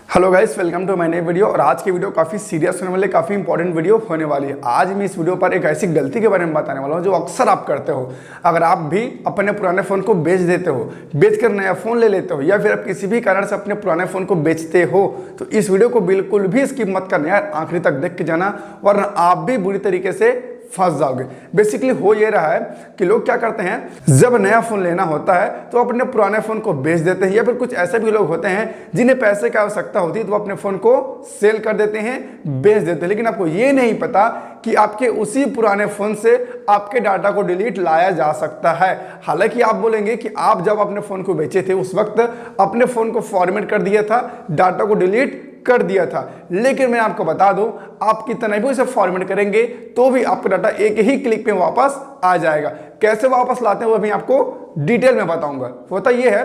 Hello guys, welcome to my नई video. और आज की वीडियो काफ़ी सीरियस होने वाली, काफ़ी इंपॉर्टेंट वीडियो होने वाली है। आज मैं इस वीडियो पर एक ऐसी गलती के बारे में बताने वाला हूं जो अक्सर आप करते हो। अगर आप भी अपने पुराने फ़ोन को बेच देते हो, बेचकर नया फ़ोन ले लेते हो, या फिर आप किसी भी कारण से अपने पुराने फ़ोन को बेचते हो, तो इस वीडियो को बिल्कुल भी स्किप मत करना यार, आखिरी तक देख के जाना, वरना आप भी बुरी तरीके से फंस जाओगे। बेसिकली हो ये रहा है कि लोग क्या करते हैं, जब नया फोन लेना होता है तो अपने पुराने फोन को बेच देते हैं, या फिर कुछ ऐसे भी लोग होते हैं जिन्हें पैसे की आवश्यकता होती है तो वो अपने फोन को सेल कर देते हैं, बेच देते हैं। लेकिन आपको ये नहीं पता कि आपके उसी पुराने फोन से आपके डाटा को डिलीट लाया जा सकता है। हालांकि आप बोलेंगे कि आप जब अपने फोन को बेचे थे उस वक्त अपने फोन को फॉर्मेट कर दिया था, डाटा को डिलीट कर दिया था, लेकिन मैं आपको बता दूं, आप कितना भी उसे फॉर्मेट करेंगे तो भी आपका डाटा एक ही क्लिक पे वापस आ जाएगा। कैसे वापस लाते हैं वो मैं आपको डिटेल में बताऊंगा। होता ये है,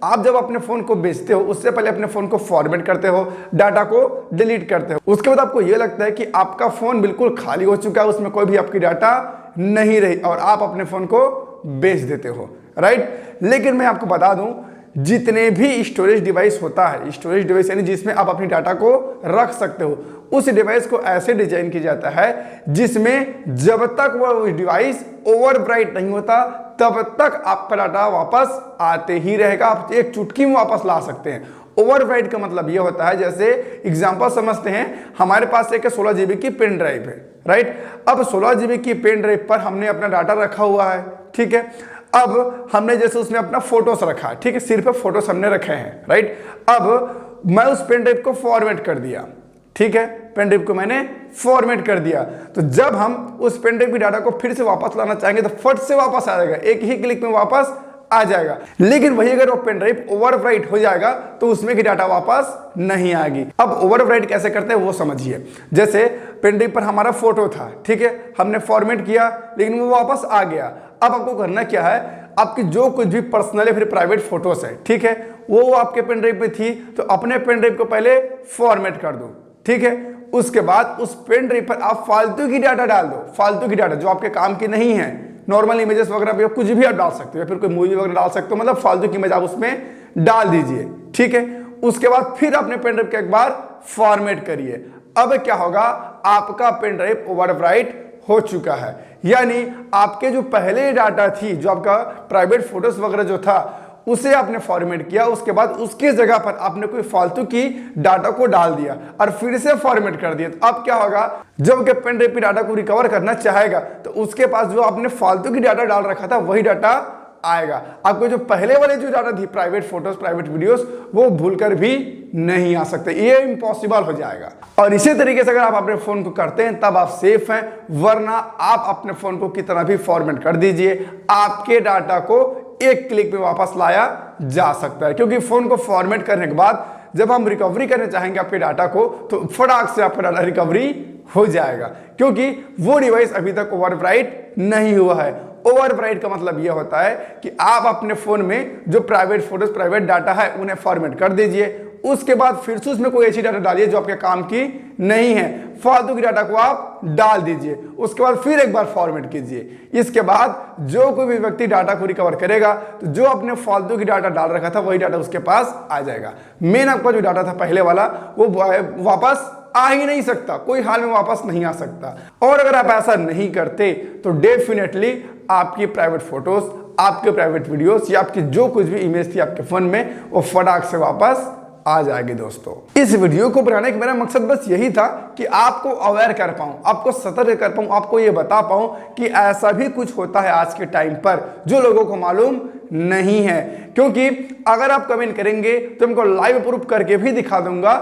आप जब अपने फोन को बेचते हो उससे पहले अपने फोन को फॉर्मेट करते हो, डाटा को डिलीट करते हो। उसके बाद आपको यह लगता है कि आपका फोन बिल्कुल खाली हो चुका है, उसमें कोई भी आपकी डाटा नहीं रही, और आप अपने फोन को बेच देते हो, राइट। लेकिन मैं आपको बता दूं, जितने भी स्टोरेज डिवाइस होता है, स्टोरेज डिवाइस यानी जिसमें आप अपनी डाटा को रख सकते हो, उस डिवाइस को ऐसे डिजाइन किया जाता है जिसमें जब तक वो डिवाइस ओवरराइट नहीं होता तब तक आपका डाटा वापस आते ही रहेगा। आप एक चुटकी में वापस ला सकते हैं। ओवरराइट का मतलब यह होता है, जैसे एग्जांपल समझते हैं, हमारे पास एक 16 GB की पेन ड्राइव है, राइट। अब 16 GB की पेन ड्राइव पर हमने अपना डाटा रखा हुआ है, ठीक है। अब हमने जैसे उसमें अपना फोटोस रखा, ठीक है, सिर्फ फोटोस हमने रखे हैं, राइट। अब मैं उस पेन ड्राइव को फॉर्मेट कर दिया, ठीक है, पेन ड्राइव को मैंने फॉर्मेट कर दिया, तो जब हम उस पेन ड्राइव की डाटा को फिर से वापस लाना चाहेंगे तो फट से वापस आ जाएगा, एक ही क्लिक में वापस आ जाएगा। लेकिन वही अगर वो पेन ड्राइव ओवरराइट हो जाएगा तो उसमें की डाटा वापस नहीं आएगी। अब ओवरराइट कैसे करते हैं वो समझिए। जैसे पेन ड्राइव पर हमारा फोटो था, ठीक है, हमने फॉर्मेट किया लेकिन वो वापस आ गया। अब आपको करना क्या है, आपकी जो कुछ भी पर्सनल या फिर प्राइवेट फोटोस है, ठीक है, वो आपके पेन ड्राइव में थी तो अपने पेन ड्राइव को पहले फॉर्मेट कर दो, ठीक है। उसके बाद उस पेन ड्राइव पर आप फालतू की डाटा डाल दो, फालतू की डाटा जो आपके काम की नहीं है, नॉर्मल इमेजेस वगैरह भी कुछ भी आप डाल सकते हो, या फिर कोई मूवी वगैरह डाल सकते हो, मतलब फालतू की इमेज आप उसमें डाल दीजिए, ठीक है। उसके बाद फिर अपने पेन ड्राइव को एक बार फॉर्मेट करिए। अब क्या होगा, आपका पेन ड्राइव ओवरराइट हो चुका है, यानी आपके जो पहले डाटा थी, जो आपका प्राइवेट फोटोज वगैरह जो था, उसे आपने फॉर्मेट किया, उसके बाद उसकी जगह पर आपने कोई फालतू की डाटा को डाल दिया और फिर से फॉर्मेट कर दिया। तो अब क्या होगा, जब के पेन ड्राइव की डाटा को रिकवर करना चाहेगा तो उसके पास जो आपने फालतू की डाटा डाल रखा था वही डाटा आएगा। आपको जो पहले वाले जो डाटा थी, प्राइवेट फोटोज, प्राइवेट वीडियोस, वो भूलकर भी नहीं आ सकते, ये इम्पॉसिबल हो जाएगा। और इसी तरीके से अगर आप अपने फोन को करते हैं तब आप सेफ हैं, वरना आप अपने फोन को कितना भी फॉर्मेट कर दीजिए, आपके डाटा को एक क्लिक में वापस लाया जा सकता है। क्योंकि फोन को फॉर्मेट करने के बाद जब हम रिकवरी करना चाहेंगे आपके डाटा को तो फटाक से आपका डाटा रिकवरी हो जाएगा, क्योंकि वो डिवाइस अभी तक ओवरराइट नहीं हुआ है। ओवरराइट का मतलब यह होता है कि आप अपने फोन में जो प्राइवेट फोटोज, प्राइवेट डाटा है उन्हें फॉर्मेट कर दीजिए, उसके बाद फिर से उसमें कोई ऐसी डाटा डालिए जो आपके काम की नहीं है, फालतू की डाटा को आप डाल दीजिए, उसके बाद फिर एक बार फॉर्मेट कीजिए। इसके बाद जो कोई भी व्यक्ति डाटा को रिकवर करेगा तो जो अपने फालतू की डाटा डाल रखा था वही डाटा उसके पास आ जाएगा। मेन आपका जो डाटा था पहले वाला वो वापस आ ही नहीं सकता, कोई हाल में वापस नहीं आ सकता। और अगर आप ऐसा नहीं करते तो डेफिनेटली आपकी प्राइवेट फोटोज, आपके प्राइवेट वीडियोस या आपकी जो कुछ भी इमेज थी आपके फोन में वो फटाक से वापस आ जाएगी। दोस्तों, इस वीडियो को बनाने का मेरा मकसद बस यही था कि आपको अवेयर कर पाऊं, आपको सतर्क कर पाऊं, आपको ये बता पाऊं कि ऐसा भी कुछ होता है आज के टाइम पर जो लोगों को मालूम नहीं है। क्योंकि अगर आप कमेंट करेंगे तो हमको लाइव प्रूफ करके भी दिखा दूंगा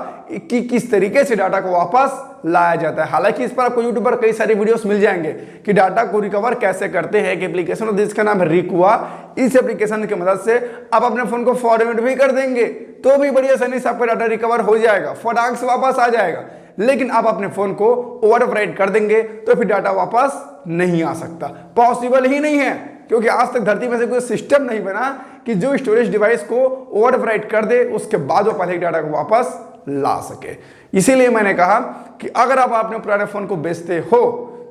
कि किस तरीके से डाटा को वापस लाया जाता है। हालांकि इस पर आपको यूट्यूब पर कई सारे वीडियोस मिल जाएंगे कि डाटा को रिकवर कैसे करते हैं। एक एप्लीकेशन होती है जिसका नाम है रिकुआ। इस एप्लीकेशन की मदद से आप अपने फोन को फॉर्मेट भी कर देंगे तो भी बड़ी आसानी से आपका डाटा रिकवर हो जाएगा, फटाक से वापस आ जाएगा। लेकिन आप अपने फोन को ओवरराइट कर देंगे तो फिर डाटा वापस नहीं आ सकता, पॉसिबल ही नहीं है। क्योंकि आज तक धरती में से कोई सिस्टम नहीं बना कि जो स्टोरेज डिवाइस को ओवरराइट कर दे उसके बाद वो पहले डाटा को वापस ला सके। इसीलिए मैंने कहा कि अगर आप अपने पुराने फोन को बेचते हो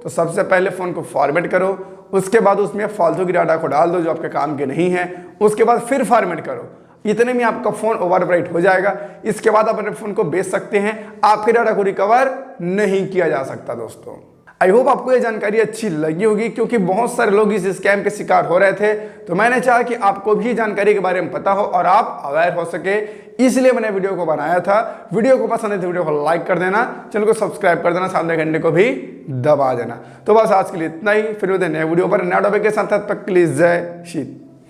तो सबसे पहले फोन को फॉर्मेट करो, उसके बाद उसमें फालतू की डाटा को डाल दो जो आपके काम के नहीं है, उसके बाद फिर फॉर्मेट करो। इतने में आपका फ़ोन ओवरराइट हो जाएगा। इसके बाद आप अपने फ़ोन को बेच सकते हैं, आपके डाटा को रिकवर नहीं किया जा सकता दोस्तों। आई होप आपको ये जानकारी अच्छी लगी होगी, क्योंकि बहुत सारे लोग इस स्कैम के शिकार हो रहे थे। तो मैंने चाहा कि आपको भी जानकारी के बारे में पता हो और आप अवेयर हो सके, इसलिए मैंने वीडियो को बनाया था। वीडियो को पसंद है तो वीडियो को लाइक कर देना, चैनल को सब्सक्राइब कर देना, सामने घंटे को भी दबा देना। तो बस आज के लिए इतना ही, फिर मिलते हैं नए वीडियो पर नए टॉपिक के साथ। तब तक के लिए जय श्री